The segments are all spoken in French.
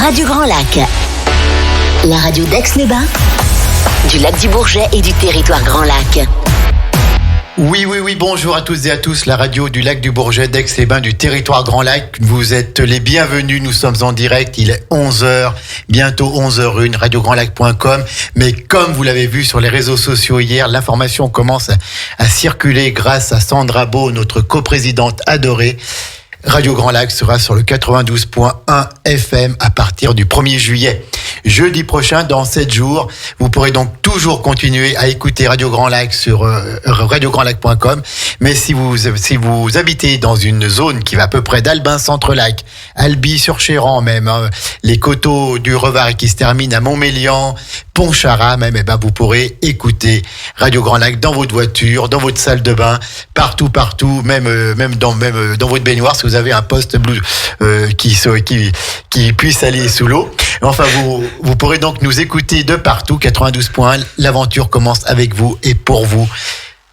Radio Grand Lac, la radio d'Aix-les-Bains, du lac du Bourget et du territoire Grand Lac. Oui, bonjour à tous et à tous, la radio du lac du Bourget, d'Aix-les-Bains, du territoire Grand Lac. Vous êtes les bienvenus, nous sommes en direct, il est 11h, bientôt 11h01, radiograndlac.com. Mais comme vous l'avez vu sur les réseaux sociaux hier, l'information commence à circuler grâce à Sandra Beau, notre coprésidente adorée. Radio Grand Lac sera sur le 92.1 FM à partir du 1er juillet. Jeudi prochain, dans 7 jours, vous pourrez donc toujours continuer à écouter Radio Grand Lac sur radiograndlac.com. Mais si vous habitez dans une zone qui va à peu près d'Albin Centre-Lac, Albi-sur-Chéran même, les coteaux du Revard qui se terminent à Montmélian, Pontcharrat même, vous pourrez écouter Radio Grand Lac dans votre voiture, dans votre salle de bain, partout, même dans votre baignoire si vous avez un poste qui puisse aller sous l'eau. Enfin, vous pourrez donc nous écouter de partout, 92.1. L'aventure commence avec vous et pour vous.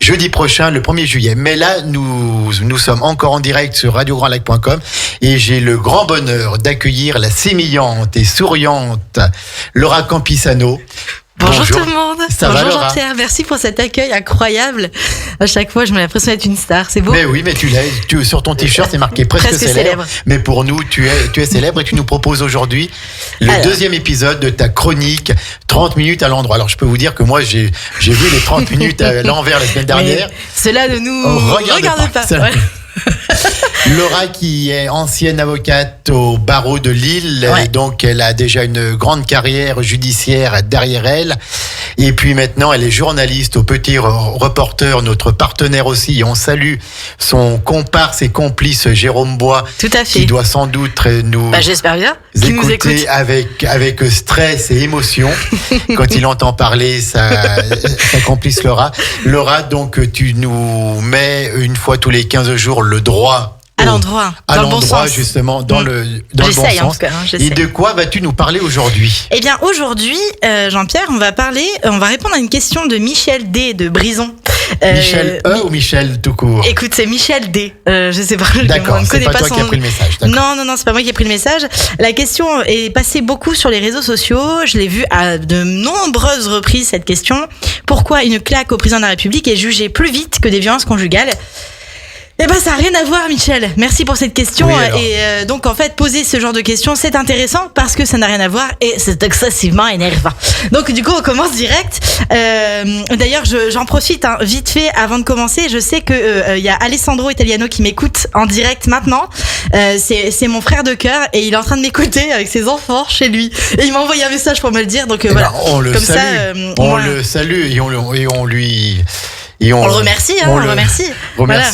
Jeudi prochain, le 1er juillet. Mais là, nous sommes encore en direct sur radiograndlac.com et j'ai le grand bonheur d'accueillir la sémillante et souriante Laura Campisano. Bonjour tout le monde. Bonjour Jean-Pierre, merci pour cet accueil incroyable. À chaque fois, je me l'impression d'être une star, c'est beau. Mais oui, mais tu l'es. Sur ton t-shirt, c'est marqué presque célèbre. Mais pour nous, tu es célèbre et tu nous proposes aujourd'hui le deuxième épisode de ta chronique 30 minutes à l'endroit. Alors, je peux vous dire que moi, j'ai vu les 30 minutes à l'envers la semaine dernière. Mais cela ne nous regarde pas. Ouais. Laura, qui est ancienne avocate au barreau de Lille, donc elle a déjà une grande carrière judiciaire derrière elle. Et puis maintenant, elle est journaliste au Petit Reporter, notre partenaire aussi. Et on salue son comparse et complice Jérôme Bois, tout à fait, qui doit sans doute nous j'espère bien écouter avec stress et émotion quand il entend parler sa complice Laura. Laura, donc tu nous mets une fois tous les 15 jours le droit à l'endroit, dans le bon sens. Justement, dans le bon sens. En tout cas, et de quoi vas-tu nous parler aujourd'hui ? Eh bien, aujourd'hui, Jean-Pierre, on va répondre à une question de Michel D. de Brison. Michel ou Michel tout court ? Écoute, c'est Michel D. Je sais pas. D'accord, c'est pas toi qui as pris le message. Non, c'est pas moi qui ai pris le message. La question est passée beaucoup sur les réseaux sociaux. Je l'ai vue à de nombreuses reprises, cette question. Pourquoi une claque au président de la République est jugée plus vite que des violences conjugales ? Eh ben, ça n'a rien à voir, Michel. Merci pour cette question. Oui, et donc, en fait, poser ce genre de questions, c'est intéressant parce que ça n'a rien à voir et c'est excessivement énervant. Donc, du coup, on commence direct. D'ailleurs, j'en profite vite fait avant de commencer. Je sais que y a Alessandro Italiano qui m'écoute en direct maintenant. C'est mon frère de cœur et il est en train de m'écouter avec ses enfants chez lui. Et il m'a envoyé un message pour me le dire. Donc, voilà. On le salue. On le salue et on le remercie, on le remercie. Voilà.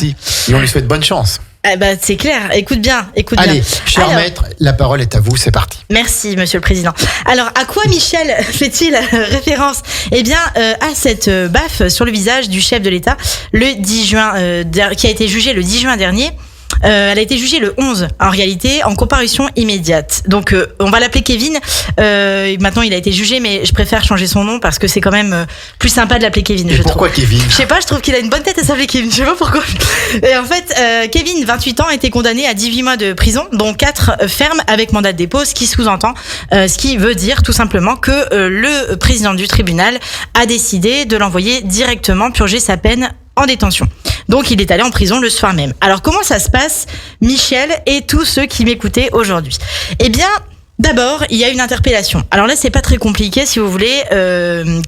Et on lui souhaite bonne chance. C'est clair. Écoute bien. Allez, cher maître, la parole est à vous, c'est parti. Merci, monsieur le président. Alors, à quoi Michel fait-il référence ? Eh bien, à cette baffe sur le visage du chef de l'État le 10 juin, qui a été jugé le 10 juin dernier. Elle a été jugée le 11 en réalité en comparution immédiate. Donc on va l'appeler Kevin. Maintenant il a été jugé, mais je préfère changer son nom parce que c'est quand même plus sympa de l'appeler Kevin. Et pourquoi Kevin ? Je sais pas, je trouve qu'il a une bonne tête à s'appeler Kevin. Je sais pas pourquoi. Et en fait, Kevin, 28 ans, a été condamné à 18 mois de prison, dont 4 fermes avec mandat de dépôt, ce qui veut dire tout simplement que le président du tribunal a décidé de l'envoyer directement purger sa peine en détention. Donc, il est allé en prison le soir même. Alors, comment ça se passe, Michel et tous ceux qui m'écoutaient aujourd'hui ? Eh bien, d'abord, il y a une interpellation. Alors là, c'est pas très compliqué, si vous voulez.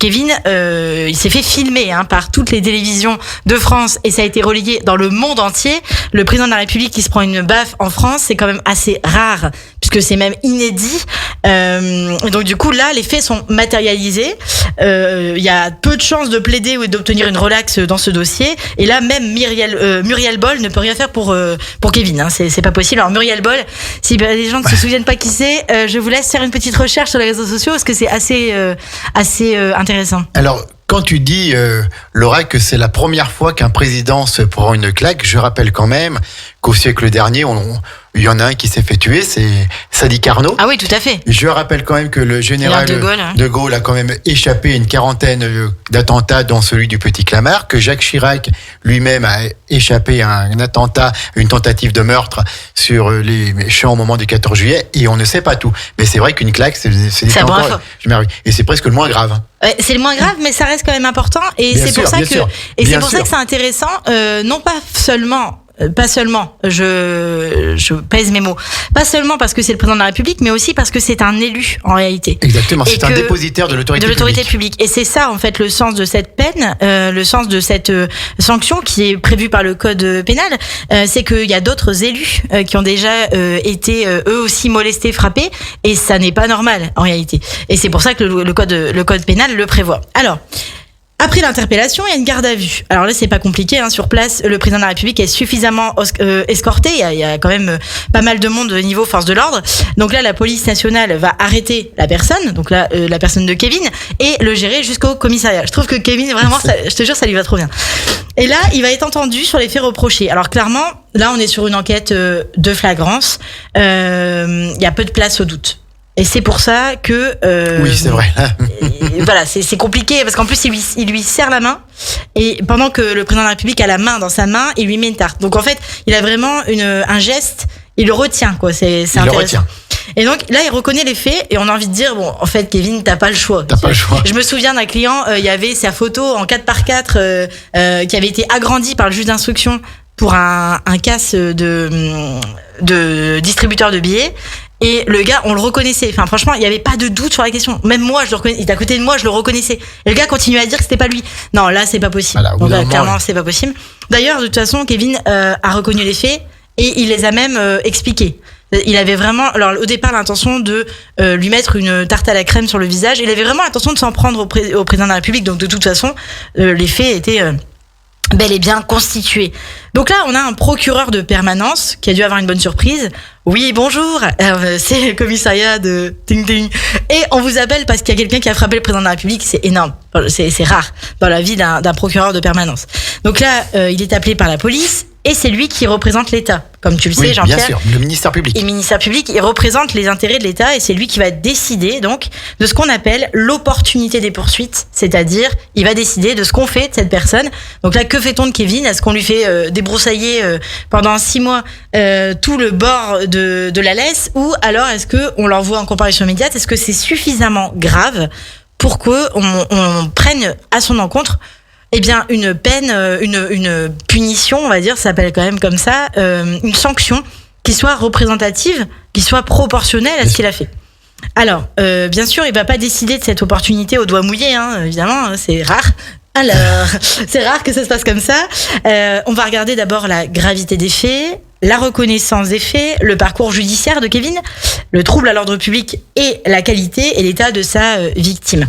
Kevin, il s'est fait filmer par toutes les télévisions de France et ça a été relayé dans le monde entier. Le président de la République qui se prend une baffe en France, c'est quand même assez rare, puisque c'est même inédit. Donc du coup, là, les faits sont matérialisés. Il y a peu de chances de plaider ou d'obtenir une relaxe dans ce dossier. Et là, même Muriel Boll ne peut rien faire pour Kevin. C'est pas possible. Alors Muriel Boll, si les gens ne se souviennent pas qui c'est, je vous laisse faire une petite recherche sur les réseaux sociaux parce que c'est assez intéressant. Alors, quand tu dis, Laura, que c'est la première fois qu'un président se prend une claque, je rappelle quand même qu'au siècle dernier, Il y en a un qui s'est fait tuer, c'est Sadi Carnot. Ah oui, tout à fait. Je rappelle quand même que le général de Gaulle a quand même échappé à une quarantaine d'attentats, dont celui du Petit Clamart, que Jacques Chirac lui-même a échappé à un attentat, une tentative de meurtre sur les champs au moment du 14 juillet, et on ne sait pas tout. Mais c'est vrai qu'une claque, c'est encore... Et c'est presque le moins grave. Ouais, c'est le moins grave, mais ça reste quand même important, et c'est pour ça que c'est intéressant, non pas seulement, je pèse mes mots, pas seulement parce que c'est le président de la République, mais aussi parce que c'est un élu en réalité. Exactement, c'est un dépositaire de l'autorité publique. Et c'est ça en fait le sens de cette peine, le sens de cette sanction qui est prévue par le code pénal, c'est qu'il y a d'autres élus qui ont déjà été eux aussi molestés, frappés, et ça n'est pas normal en réalité. Et c'est pour ça que le code pénal le prévoit. Alors, après l'interpellation, il y a une garde à vue. Alors là, c'est pas compliqué. Sur place, le président de la République est suffisamment escorté. Il y a quand même pas mal de monde au niveau force de l'ordre. Donc là, la police nationale va arrêter la personne. Donc là, la personne de Kevin, et le gérer jusqu'au commissariat. Je trouve que Kevin, vraiment, je te jure, ça lui va trop bien. Et là, il va être entendu sur les faits reprochés. Alors clairement, là, on est sur une enquête de flagrance. Il y a peu de place au doute. Et c'est pour ça que oui, c'est vrai. Voilà, c'est compliqué parce qu'en plus il lui serre la main, et pendant que le président de la République a la main dans sa main, il lui met une tarte. Donc en fait, il a vraiment un geste, il le retient quoi. C'est intéressant. Le retient. Et donc là, il reconnaît les faits, et on a envie de dire bon, en fait, Kevin, t'as pas le choix. Je me souviens d'un client, il y avait sa photo en 4x4 qui avait été agrandie par le juge d'instruction pour un casse de distributeur de billets. Et le gars, on le reconnaissait. Enfin, franchement, il y avait pas de doute sur la question. Même moi, je le reconnais. Il était à côté de moi, je le reconnaissais. Et le gars continuait à dire que c'était pas lui. Non, là, c'est pas possible. Voilà, donc là, clairement, c'est pas possible. D'ailleurs, de toute façon, Kevin a reconnu les faits, et il les a même expliqués. Il avait vraiment, alors au départ, l'intention de lui mettre une tarte à la crème sur le visage. Il avait vraiment l'intention de s'en prendre au président de la République. Donc de toute façon, les faits étaient bel et bien constitué. Donc là, on a un procureur de permanence qui a dû avoir une bonne surprise. Oui, bonjour, c'est le commissariat de Ting Ting. Et on vous appelle parce qu'il y a quelqu'un qui a frappé le président de la République. C'est énorme. C'est rare dans la vie d'un procureur de permanence. Donc là, il est appelé par la police, et c'est lui qui représente l'État. Comme tu le sais, Jean-Pierre. Bien sûr, le ministère public. Et le ministère public, il représente les intérêts de l'État, et c'est lui qui va décider donc de ce qu'on appelle l'opportunité des poursuites, c'est-à-dire il va décider de ce qu'on fait de cette personne. Donc là, que fait-on de Kevin ? Est-ce qu'on lui fait débroussailler pendant 6 mois tout le bord de la laisse, ou alors est-ce que on l'envoie en comparution immédiate ? Est-ce que c'est suffisamment grave pour qu'on prenne à son encontre une peine, une punition, on va dire, ça s'appelle quand même comme ça, une sanction qui soit représentative, qui soit proportionnelle à ce qu'il a fait. Alors, bien sûr, il va pas décider de cette opportunité au doigt mouillé, évidemment, c'est rare. Alors, c'est rare que ça se passe comme ça. On va regarder d'abord la gravité des faits, la reconnaissance des faits, le parcours judiciaire de Kevin, le trouble à l'ordre public et la qualité et l'état de sa victime.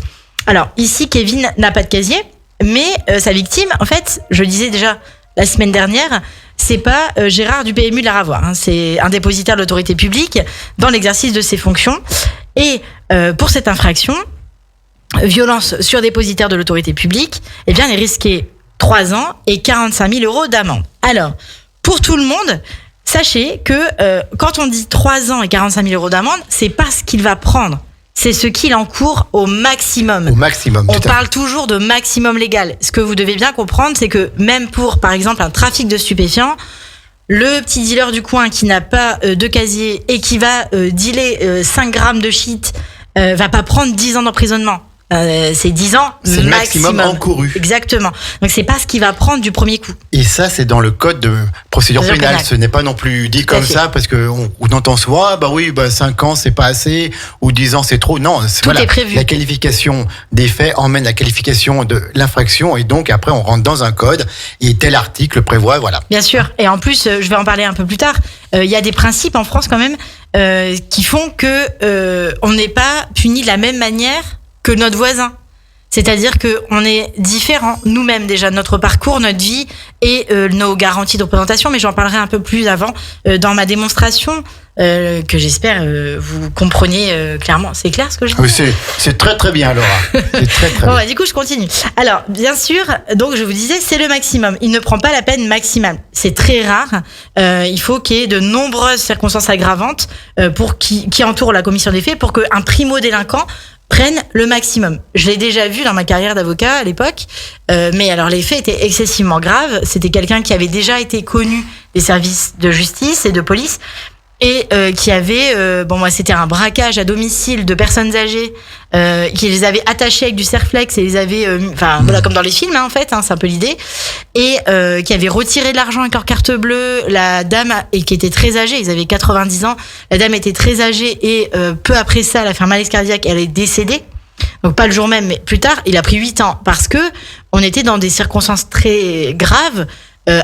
Alors, ici, Kevin n'a pas de casier, mais sa victime, en fait, je le disais déjà la semaine dernière, c'est pas Gérard du PMU de la Ravoie, c'est un dépositaire de l'autorité publique dans l'exercice de ses fonctions. Et pour cette infraction, violence sur dépositaire de l'autorité publique, il est risqué 3 ans et 45 000 euros d'amende. Alors, pour tout le monde, sachez que quand on dit 3 ans et 45 000 euros d'amende, c'est pas ce qu'il va prendre. C'est ce qu'il encourt au maximum. Au maximum. On parle toujours de maximum légal. Ce que vous devez bien comprendre, c'est que même pour, par exemple, un trafic de stupéfiants, le petit dealer du coin qui n'a pas de casier et qui va dealer 5 grammes de shit va pas prendre 10 ans d'emprisonnement. C'est 10 ans c'est maximum. Le maximum encouru. Exactement. Donc c'est pas ce qu'il va prendre du premier coup. Et ça, c'est dans le code de procédure pénale. Ce n'est pas non plus dit comme ça, parce que on entend souvent 5 ans c'est pas assez, ou 10 ans c'est trop. Non, tout est prévu. La qualification des faits emmène la qualification de l'infraction, et donc après on rentre dans un code et tel article prévoit, voilà. Bien sûr. Et en plus, je vais en parler un peu plus tard. Il y a des principes en France quand même qui font que on n'est pas puni de la même manière que notre voisin. C'est-à-dire que on est différents nous-mêmes déjà, notre parcours, notre vie et nos garanties de représentation. Mais j'en parlerai un peu plus avant dans ma démonstration que j'espère vous compreniez clairement. C'est clair ce que je dis? Oui, c'est très très bien, Laura. C'est très très Bon, bien. du coup, je continue. Alors, bien sûr, donc je vous disais, c'est le maximum. Il ne prend pas la peine maximale. C'est très rare. Il faut qu'il y ait de nombreuses circonstances aggravantes pour qui entourent la commission des faits pour qu'un primo-délinquant prenne le maximum. Je l'ai déjà vu dans ma carrière d'avocat à l'époque, mais alors les faits étaient excessivement graves. C'était quelqu'un qui avait déjà été connu des services de justice et de police et qui avait, moi c'était un braquage à domicile de personnes âgées qui les avait attachées avec du serflex et les avait, voilà, comme dans les films en fait, c'est un peu l'idée, et qui avait retiré de l'argent avec leur carte bleue. La dame, et qui était très âgée, ils avaient 90 ans, la dame était très âgée et peu après ça, elle a fait un malaise cardiaque, elle est décédée. Donc pas le jour même, mais plus tard, il a pris 8 ans parce que on était dans des circonstances très graves.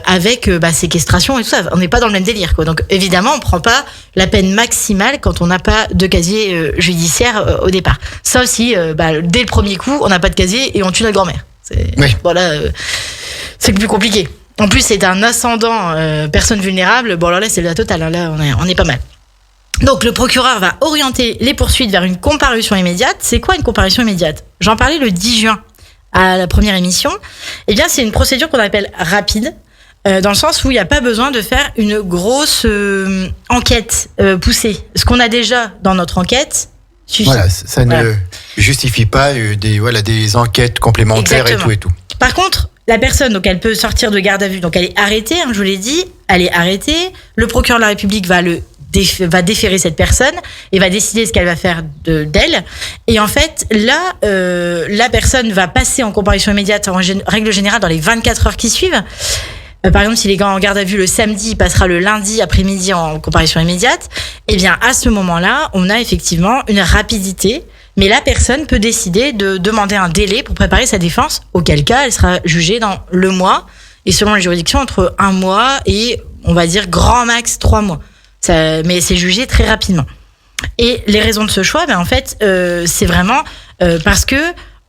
Avec séquestration et tout ça, on n'est pas dans le même délire quoi. Donc évidemment on prend pas la peine maximale quand on n'a pas de casier judiciaire au départ, sauf si dès le premier coup on n'a pas de casier et on tue notre grand-mère. C'est plus compliqué. En plus c'est un ascendant personne vulnérable, bon alors là c'est la totale, hein. Là on est pas mal. Donc le procureur va orienter les poursuites vers une comparution immédiate. C'est quoi une comparution immédiate? J'en parlais le 10 juin à la première émission. Eh bien c'est une procédure qu'on appelle rapide, dans le sens où il n'y a pas besoin de faire une grosse enquête poussée. Ce qu'on a déjà dans notre enquête suffit. Voilà, ça ne justifie pas des enquêtes complémentaires. Exactement. et tout. Par contre, la personne, donc elle peut sortir de garde à vue, donc elle est arrêtée, je vous l'ai dit, elle est arrêtée. Le procureur de la République va déférer cette personne et va décider ce qu'elle va faire d'elle. Et en fait, là, la personne va passer en comparution immédiate, en règle générale, dans les 24 heures qui suivent. Par exemple, s'il est en garde à vue le samedi, il passera le lundi après-midi en comparution immédiate. Eh bien, à ce moment-là, on a effectivement une rapidité, mais la personne peut décider de demander un délai pour préparer sa défense, auquel cas elle sera jugée dans le mois, et selon les juridictions, entre 1 mois et, on va dire, grand max 3 mois. Mais c'est jugé très rapidement. Et les raisons de ce choix, en fait, c'est vraiment parce que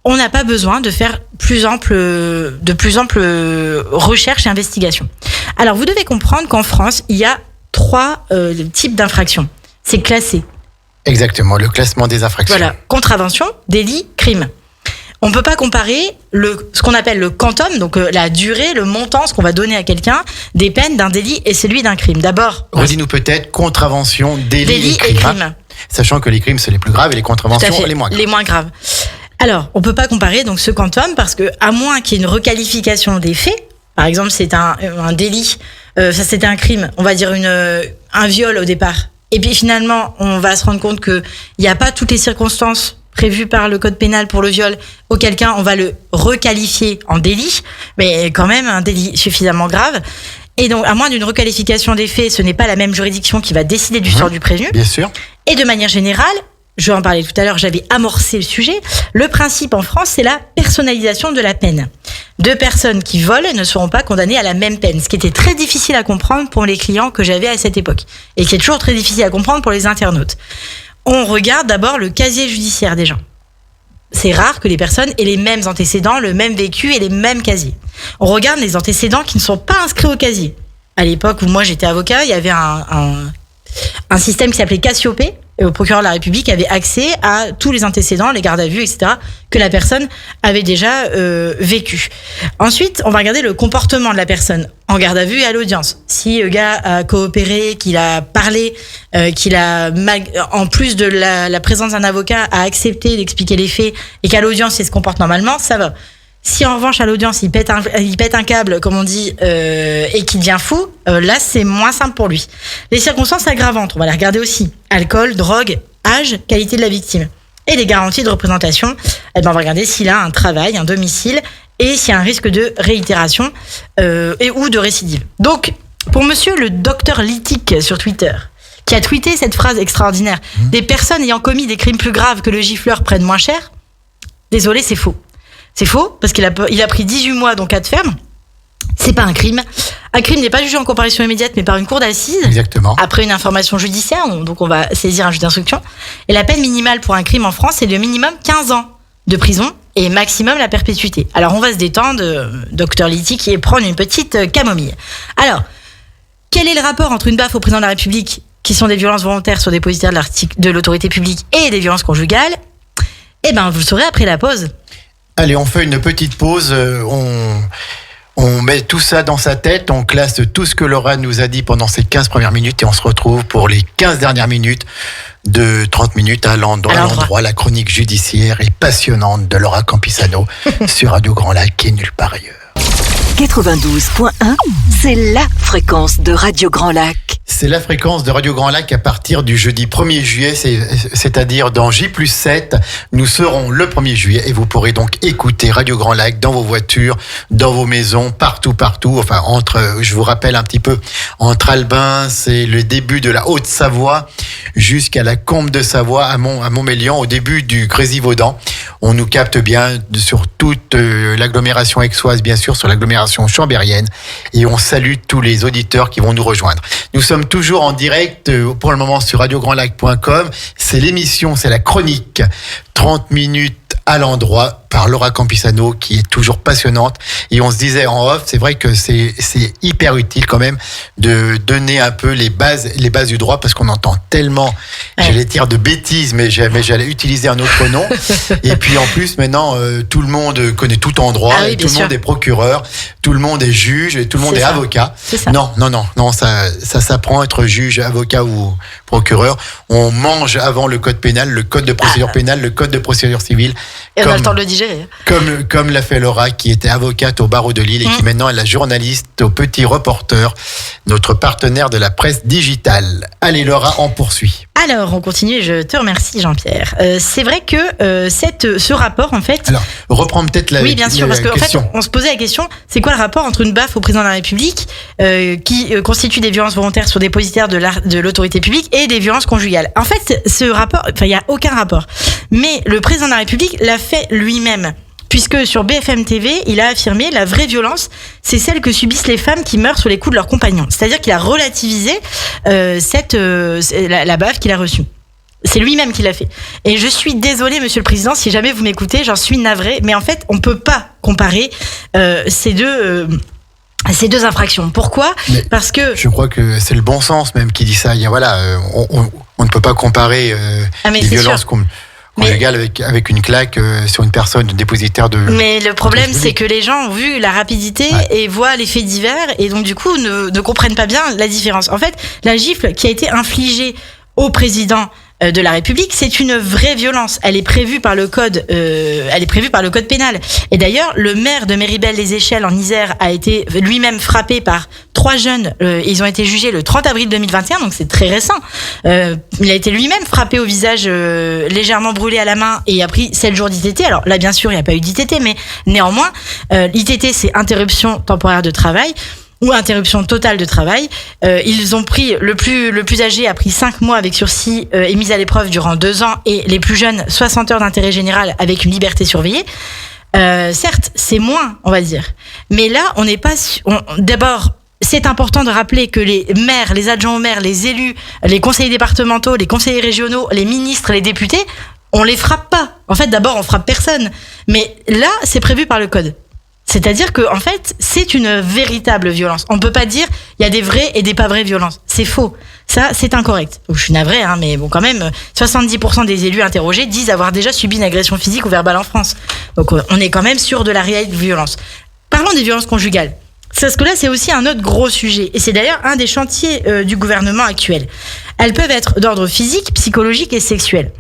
on n'a pas besoin de faire de plus amples recherches et investigations. Alors, vous devez comprendre qu'en France, il y a 3 types d'infractions. C'est classé. Exactement, le classement des infractions. Voilà, contravention, délit, crime. On peut pas comparer ce qu'on appelle le quantum, donc la durée, le montant, ce qu'on va donner à quelqu'un, des peines d'un délit et celui d'un crime. D'abord, redis-nous peut-être contravention, délit et crime. Sachant que les crimes c'est les plus graves et les contraventions les moins graves. Les moins graves. Alors, on peut pas comparer donc ce quantum parce que à moins qu'il y ait une requalification des faits, par exemple c'est un délit, ça c'était un crime, on va dire un viol au départ. Et puis finalement, on va se rendre compte que il y a pas toutes les circonstances prévues par le code pénal pour le viol, auquel cas on va le requalifier en délit, mais quand même un délit suffisamment grave. Et donc, à moins d'une requalification des faits, ce n'est pas la même juridiction qui va décider du sort du prévenu. Bien sûr. Et de manière générale, je en parlais tout à l'heure, j'avais amorcé le sujet. Le principe en France, c'est la personnalisation de la peine. 2 personnes qui volent ne seront pas condamnées à la même peine, ce qui était très difficile à comprendre pour les clients que j'avais à cette époque, et qui est toujours très difficile à comprendre pour les internautes. On regarde d'abord le casier judiciaire des gens. C'est rare que les personnes aient les mêmes antécédents, le même vécu et les mêmes casiers. On regarde les antécédents qui ne sont pas inscrits au casier. À l'époque où moi j'étais avocat, il y avait un système qui s'appelait Cassiopée, et le procureur de la République avait accès à tous les antécédents, les gardes à vue, etc., que la personne avait déjà vécu. Ensuite, on va regarder le comportement de la personne en garde à vue et à l'audience. Si le gars a coopéré, qu'il a parlé, en plus de la présence d'un avocat, a accepté d'expliquer les faits et qu'à l'audience il se comporte normalement, ça va. Si en revanche à l'audience il pète un câble, comme on dit, et qu'il devient fou, là c'est moins simple pour lui. Les circonstances aggravantes, on va les regarder aussi. Alcool, drogue, âge, qualité de la victime. Et les garanties de représentation, on va regarder s'il a un travail, un domicile, et s'il y a un risque de réitération ou de récidive. Donc, pour monsieur le docteur Littic sur Twitter, qui a tweeté cette phrase extraordinaire, des personnes ayant commis des crimes plus graves que le gifleur prennent moins cher, désolé, c'est faux. C'est faux, parce qu'il a pris 18 mois donc à te ferme. C'est pas un crime. Un crime n'est pas jugé en comparution immédiate, mais par une cour d'assises. Exactement. Après une information judiciaire, donc on va saisir un juge d'instruction. Et la peine minimale pour un crime en France, c'est de minimum 15 ans de prison et maximum la perpétuité. Alors on va se détendre, docteur Litti, et prendre une petite camomille. Alors, quel est le rapport entre une baffe au président de la République, qui sont des violences volontaires sur dépositaire de l'autorité publique, et des violences conjugales? Eh ben, vous le saurez après la pause. Allez, on fait une petite pause. On met tout ça dans sa tête. On classe tout ce que Laura nous a dit pendant ces 15 premières minutes. Et on se retrouve pour les 15 dernières minutes de 30 minutes à l'endroit. La chronique judiciaire et passionnante de Laura Campisano sur Radio Grand Lac et nulle part ailleurs. 92.1, c'est la fréquence de Radio Grand Lac. C'est la fréquence de Radio Grand Lac à partir du jeudi 1er juillet, c'est-à-dire dans J+7. Nous serons le 1er juillet et vous pourrez donc écouter Radio Grand Lac dans vos voitures, dans vos maisons, partout. Enfin, je vous rappelle un petit peu, entre Albin, c'est le début de la Haute-Savoie, jusqu'à la Combe de Savoie, à Montmélian, au début du Grésivaudan. On nous capte bien sur toute l'agglomération aixoise, bien sûr, sur l'agglomération chambérienne. Et on salue tous les auditeurs qui vont nous rejoindre. Nous sommes toujours en direct pour le moment sur radiograndlac.com. C'est l'émission, c'est la chronique 30 minutes à l'endroit par Laura Campisano, qui est toujours passionnante. Et on se disait en off, c'est vrai que c'est hyper utile quand même de donner un peu les bases du droit, parce qu'on entend tellement, j'allais dire de bêtises, mais j'allais utiliser un autre nom. Et puis en plus maintenant, tout le monde connaît tout en droit, et tout le monde est procureur, tout le monde est juge, et tout le monde est avocat. Non, ça s'apprend être juge, avocat ou procureur. On mange avant le code pénal, le code de procédure pénale, le code de procédure civile. Et on a le temps de le digérer. Comme l'a fait Laura, qui était avocate au barreau de Lille et qui maintenant est la journaliste au Petit Reporter, notre partenaire de la presse digitale. Allez Laura, on poursuit. Alors, on continue et je te remercie Jean-Pierre. C'est vrai que ce rapport, en fait... Alors, reprends peut-être la question. Oui, bien sûr, parce qu'en fait, on se posait la question, c'est quoi le rapport entre une baffe au président de la République qui constitue des violences volontaires sur dépositaire de l'autorité publique et des violences conjugales? En fait, ce rapport, il n'y a aucun rapport. Mais le président de la République l'a fait lui-même. Puisque sur BFM TV, il a affirmé la vraie violence, c'est celle que subissent les femmes qui meurent sous les coups de leurs compagnons. C'est-à-dire qu'il a relativisé la baffe qu'il a reçue. C'est lui-même qui l'a fait. Et je suis désolée, Monsieur le Président, si jamais vous m'écoutez, j'en suis navrée. Mais en fait, on peut pas comparer ces deux infractions. Pourquoi? Parce que je crois que c'est le bon sens même qui dit ça. On ne peut pas comparer les violences conjugales avec une claque sur une personne dépositaire de... Mais le problème, c'est que les gens ont vu la rapidité et voient les faits divers et donc du coup ne comprennent pas bien la différence. En fait, la gifle qui a été infligée au président de la République, c'est une vraie violence. Elle est prévue par le code pénal. Et d'ailleurs, le maire de Méribel-les-Échelles en Isère a été lui-même frappé par 3 jeunes. Ils ont été jugés le 30 avril 2021, donc c'est très récent. Il a été lui-même frappé au visage, légèrement brûlé à la main et a pris 7 jours d'ITT. Alors là, bien sûr, il n'y a pas eu d'ITT, mais néanmoins, l'ITT, c'est interruption temporaire de travail ou interruption totale de travail. Ils ont pris, le plus âgé a pris 5 mois avec sursis et mise à l'épreuve durant 2 ans, et les plus jeunes 60 heures d'intérêt général avec une liberté surveillée. Certes, c'est moins, on va dire. Mais là, on n'est pas... D'abord, c'est important de rappeler que les maires, les adjoints aux maires, les élus, les conseillers départementaux, les conseillers régionaux, les ministres, les députés, on les frappe pas. En fait, d'abord, on frappe personne. Mais là, c'est prévu par le code. C'est-à-dire que, en fait, c'est une véritable violence. On peut pas dire, il y a des vraies et des pas vraies violences. C'est faux. Ça, c'est incorrect. Donc, je suis navrée, mais bon, quand même, 70% des élus interrogés disent avoir déjà subi une agression physique ou verbale en France. Donc, on est quand même sûr de la réelle violence. Parlons des violences conjugales. Parce que là, c'est aussi un autre gros sujet. Et c'est d'ailleurs un des chantiers du gouvernement actuel. Elles peuvent être d'ordre physique, psychologique et sexuel.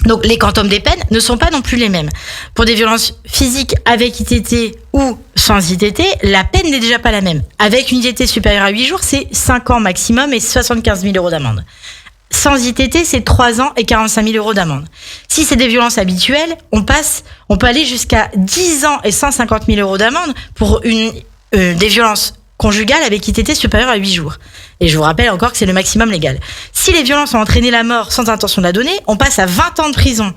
Donc les quantums des peines ne sont pas non plus les mêmes. Pour des violences physiques avec ITT ou sans ITT, la peine n'est déjà pas la même. Avec une ITT supérieure à 8 jours, c'est 5 ans maximum et 75 000 € d'amende. Sans ITT, c'est 3 ans et 45 000 € d'amende. Si c'est des violences habituelles, on peut aller jusqu'à 10 ans et 150 000 € d'amende pour des violences conjugales avec ITT supérieure à 8 jours. Et je vous rappelle encore que c'est le maximum légal. Si les violences ont entraîné la mort sans intention de la donner, on passe à 20 ans de prison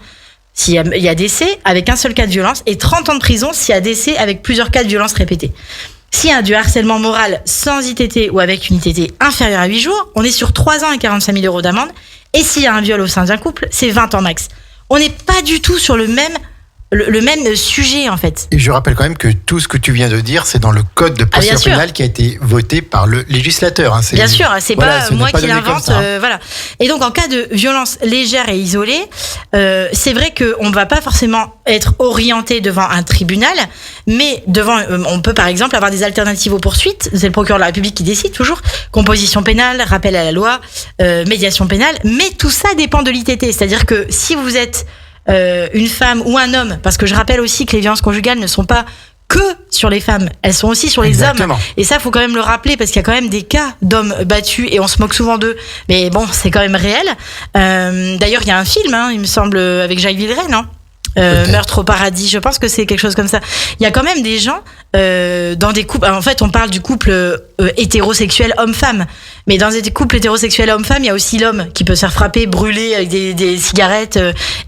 s'il y a décès avec un seul cas de violence, et 30 ans de prison s'il y a décès avec plusieurs cas de violence répétés. S'il y a du harcèlement moral sans ITT ou avec une ITT inférieure à 8 jours, on est sur 3 ans et 45 000 € d'amende. Et s'il y a un viol au sein d'un couple, c'est 20 ans max. On n'est pas du tout sur le même le même sujet en fait. Et je rappelle quand même que tout ce que tu viens de dire, c'est dans le code de procédure pénale qui a été voté par le législateur. Hein. Bien sûr, c'est voilà, pas moi qui donné l'invente. comme ça. Voilà. Et donc en cas de violence légère et isolée, c'est vrai qu'on va pas forcément être orienté devant un tribunal, mais on peut par exemple avoir des alternatives aux poursuites. C'est le procureur de la République qui décide toujours. Composition pénale, rappel à la loi, médiation pénale. Mais tout ça dépend de l'ITT. C'est-à-dire que si vous êtes une femme ou un homme, parce que je rappelle aussi que les violences conjugales ne sont pas que sur les femmes, elles sont aussi sur les Exactement. hommes. Et ça, faut quand même le rappeler parce qu'il y a quand même des cas d'hommes battus et on se moque souvent d'eux. Mais bon, c'est quand même réel. D'ailleurs, il y a un film, il me semble, avec Jacques Villeray, non ? Meurtre au paradis, je pense que c'est quelque chose comme ça. Il y a quand même des gens dans des couples. En fait, on parle du couple hétérosexuel homme-femme, mais dans des couples hétérosexuels homme-femme, il y a aussi l'homme qui peut se faire frapper, brûler avec des cigarettes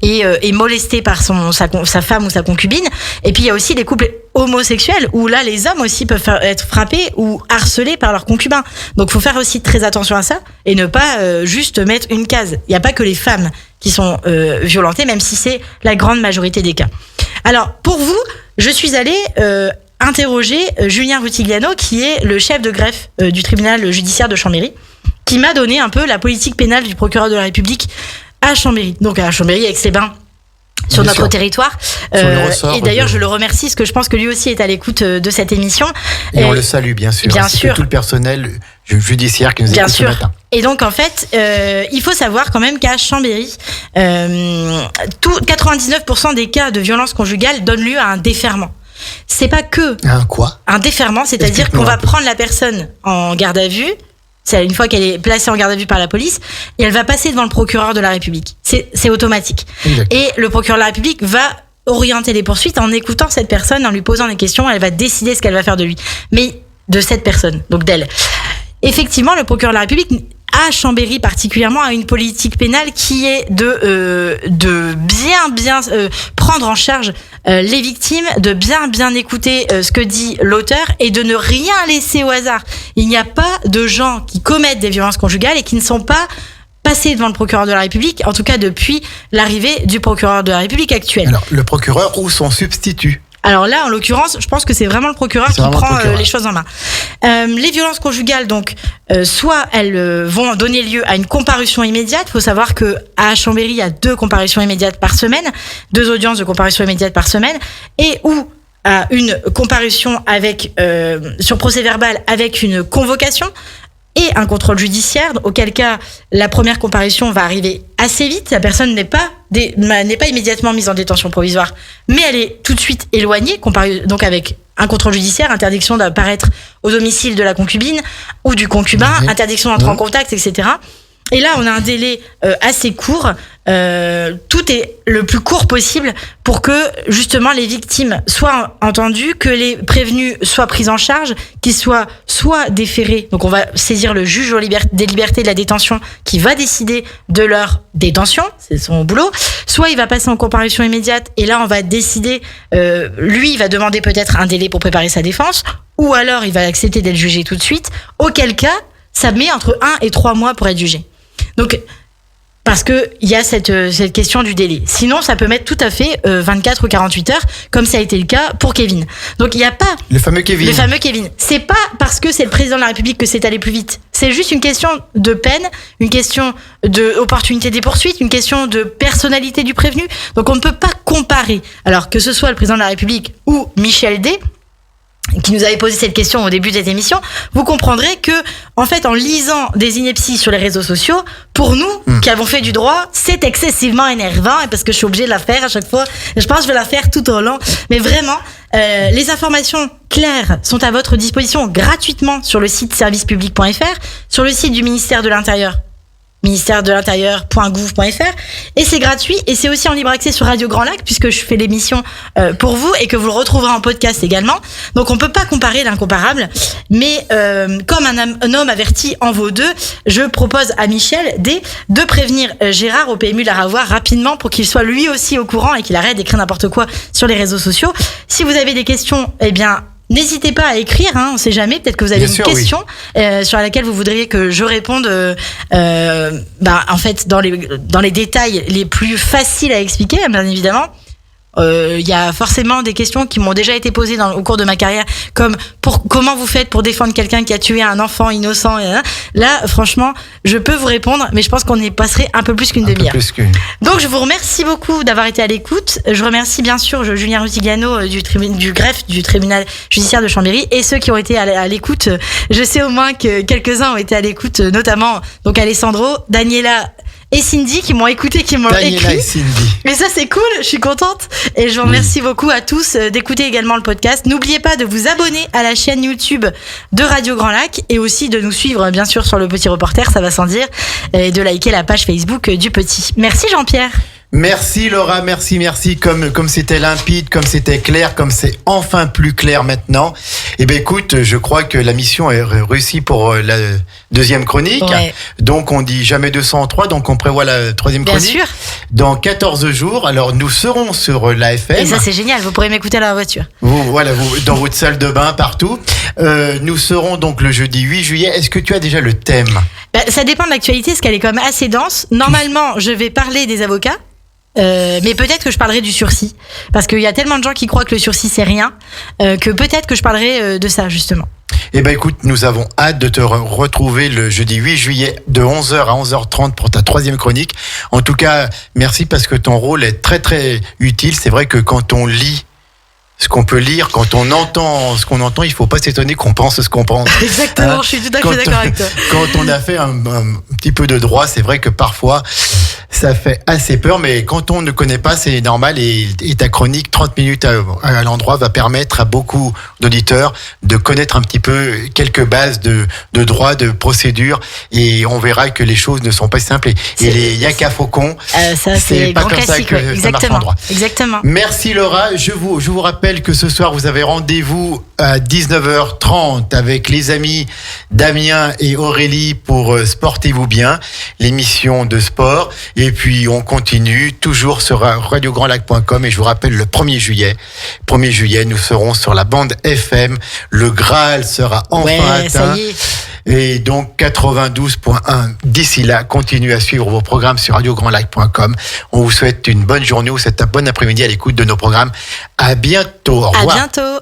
et molester par sa femme ou sa concubine. Et puis il y a aussi les couples homosexuels où là, les hommes aussi peuvent être frappés ou harcelés par leurs concubins. Donc, faut faire aussi très attention à ça et ne pas juste mettre une case. Il n'y a pas que les femmes qui sont violentées, même si c'est la grande majorité des cas. Alors, pour vous, je suis allée interroger Julien Rutigliano, qui est le chef de greffe du tribunal judiciaire de Chambéry, qui m'a donné un peu la politique pénale du procureur de la République à Chambéry. Donc à Chambéry, Aix-les-Bains, sur notre territoire. Et d'ailleurs, je le remercie, parce que je pense que lui aussi est à l'écoute de cette émission. Et on le salue, bien sûr. Bien ainsi sûr. que tout le personnel judiciaire qui nous Bien écoute sûr. ce matin. Et donc, en fait, il faut savoir quand même qu'à Chambéry, 99% des cas de violence conjugale donnent lieu à un déferrement. C'est pas que un déferment, c'est-à-dire qu'on va prendre la personne en garde à vue. C'est une fois qu'elle est placée en garde à vue par la police, et elle va passer devant le procureur de la République. C'est automatique. Exact. Et le procureur de la République va orienter les poursuites en écoutant cette personne, en lui posant des questions. Elle va décider ce qu'elle va faire de lui, mais de cette personne, donc d'elle. Effectivement, le procureur de la République à Chambéry particulièrement a une politique pénale qui est de bien prendre en charge les victimes, de bien écouter ce que dit l'auteur et de ne rien laisser au hasard. Il n'y a pas de gens qui commettent des violences conjugales et qui ne sont pas passés devant le procureur de la République, en tout cas depuis l'arrivée du procureur de la République actuel. Alors, le procureur ou son substitut? Alors là, en l'occurrence, je pense que c'est vraiment le procureur qui prend les choses en main. Les violences conjugales, donc, soit elles vont donner lieu à une comparution immédiate. Il faut savoir que à Chambéry, il y a 2 comparutions immédiates par semaine, 2 audiences de comparution immédiate par semaine, et ou à une comparution avec sur procès verbal avec une convocation et un contrôle judiciaire, auquel cas la première comparution va arriver assez vite. La personne n'est pas immédiatement mise en détention provisoire, mais elle est tout de suite éloignée, donc avec un contrôle judiciaire, interdiction d'apparaître au domicile de la concubine ou du concubin, interdiction d'entrer en contact, etc. Et là, on a un délai assez court. Tout est le plus court possible pour que justement les victimes soient entendues, que les prévenus soient pris en charge, qu'ils soient soit déférés. Donc on va saisir le juge des libertés de la détention qui va décider de leur détention, c'est son boulot. Soit il va passer en comparution immédiate et là on va décider, lui il va demander peut-être un délai pour préparer sa défense, ou alors il va accepter d'être jugé tout de suite, auquel cas ça met entre 1 et 3 mois pour être jugé. Donc, parce que il y a cette question du délai. Sinon, ça peut mettre tout à fait 24 ou 48 heures, comme ça a été le cas pour Kevin. Donc, il n'y a pas... Le fameux Kevin. C'est pas parce que c'est le président de la République que c'est allé plus vite. C'est juste une question de peine, une question d'opportunité des poursuites, une question de personnalité du prévenu. Donc, on ne peut pas comparer. Alors, que ce soit le président de la République ou Michel D., qui nous avait posé cette question au début de cette émission, vous comprendrez que, en fait, en lisant des inepties sur les réseaux sociaux, pour nous, qui avons fait du droit, c'est excessivement énervant, et parce que je suis obligée de la faire à chaque fois. Je pense que je vais la faire tout au long. Mais vraiment, les informations claires sont à votre disposition gratuitement sur le site servicepublic.fr, sur le site du ministère de l'Intérieur, ministère-de-l'Intérieur.gouv.fr, et c'est gratuit et c'est aussi en libre accès sur Radio Grand Lac puisque je fais l'émission pour vous et que vous le retrouverez en podcast également. Donc on peut pas comparer l'incomparable, mais comme un homme averti en vaut 2, je propose à Michel D de prévenir Gérard au PMU la Ravoie rapidement pour qu'il soit lui aussi au courant et qu'il arrête d'écrire n'importe quoi sur les réseaux sociaux. Si vous avez des questions, eh bien n'hésitez pas à écrire, on ne sait jamais, peut-être que vous avez une question sur laquelle vous voudriez que je réponde en fait dans les détails les plus faciles à expliquer, bien évidemment. Il y a forcément des questions qui m'ont déjà été posées au cours de ma carrière, comme comment vous faites pour défendre quelqu'un qui a tué un enfant innocent. Là, franchement, je peux vous répondre, mais je pense qu'on y passerait un peu plus qu'une demi-heure. Donc, je vous remercie beaucoup d'avoir été à l'écoute. Je remercie bien sûr Julien Rutigano du greffe du tribunal judiciaire de Chambéry et ceux qui ont été à l'écoute. Je sais au moins que quelques-uns ont été à l'écoute, notamment donc Alessandro, Daniela et Cindy qui m'ont écouté, qui m'ont écrit. Et Cindy. Mais ça c'est cool, je suis contente. Et je vous remercie beaucoup à tous d'écouter également le podcast. N'oubliez pas de vous abonner à la chaîne YouTube de Radio Grand Lac et aussi de nous suivre bien sûr sur Le Petit Reporter, ça va sans dire, et de liker la page Facebook du Petit. Merci Jean-Pierre. Merci Laura, merci. Comme c'était limpide, comme c'était clair, comme c'est enfin plus clair maintenant. Eh ben écoute, je crois que la mission est réussie pour la deuxième chronique. Ouais. Donc on dit jamais 203, donc on prévoit la troisième chronique. Bien sûr. Dans 14 jours. Alors nous serons sur l'AFM. Et ça c'est génial, vous pourrez m'écouter dans la voiture. Vous dans votre salle de bain, partout. Nous serons donc le jeudi 8 juillet. Est-ce que tu as déjà le thème ? Ça dépend de l'actualité, parce qu'elle est quand même assez dense. Normalement, je vais parler des avocats. Mais peut-être que je parlerai du sursis, parce qu'il y a tellement de gens qui croient que le sursis c'est rien, que peut-être que je parlerai de ça justement. Eh ben écoute, nous avons hâte de te retrouver le jeudi 8 juillet de 11h à 11h30 pour ta troisième chronique. En tout cas, merci parce que ton rôle est très très utile. C'est vrai que quand on lit ce qu'on peut lire, quand on entend ce qu'on entend, il faut pas s'étonner qu'on pense ce qu'on pense. Exactement, je suis tout à fait d'accord avec toi. Quand on a fait un petit peu de droit, c'est vrai que parfois ça fait assez peur, mais quand on ne connaît pas, c'est normal et ta chronique 30 minutes à l'endroit va permettre à beaucoup d'auditeurs de connaître un petit peu quelques bases de droit, de procédure, et on verra que les choses ne sont pas simples. Et les yaka faucons, ça c'est pas grand comme classique, ça que ça marche en droit. Exactement. Merci Laura, je vous rappelle que ce soir vous avez rendez-vous à 19h30 avec les amis Damien et Aurélie pour Sportez-vous bien, l'émission de sport. Et puis on continue toujours sur radiograndlac.com, et je vous rappelle le 1er juillet, nous serons sur la bande FM. Le Graal sera enfin atteint. Ça y est. Et donc 92.1. D'ici là, continuez à suivre vos programmes sur radiograndlac.com. On vous souhaite une bonne journée ou un bon après-midi à l'écoute de nos programmes. À bientôt. Au revoir. À bientôt.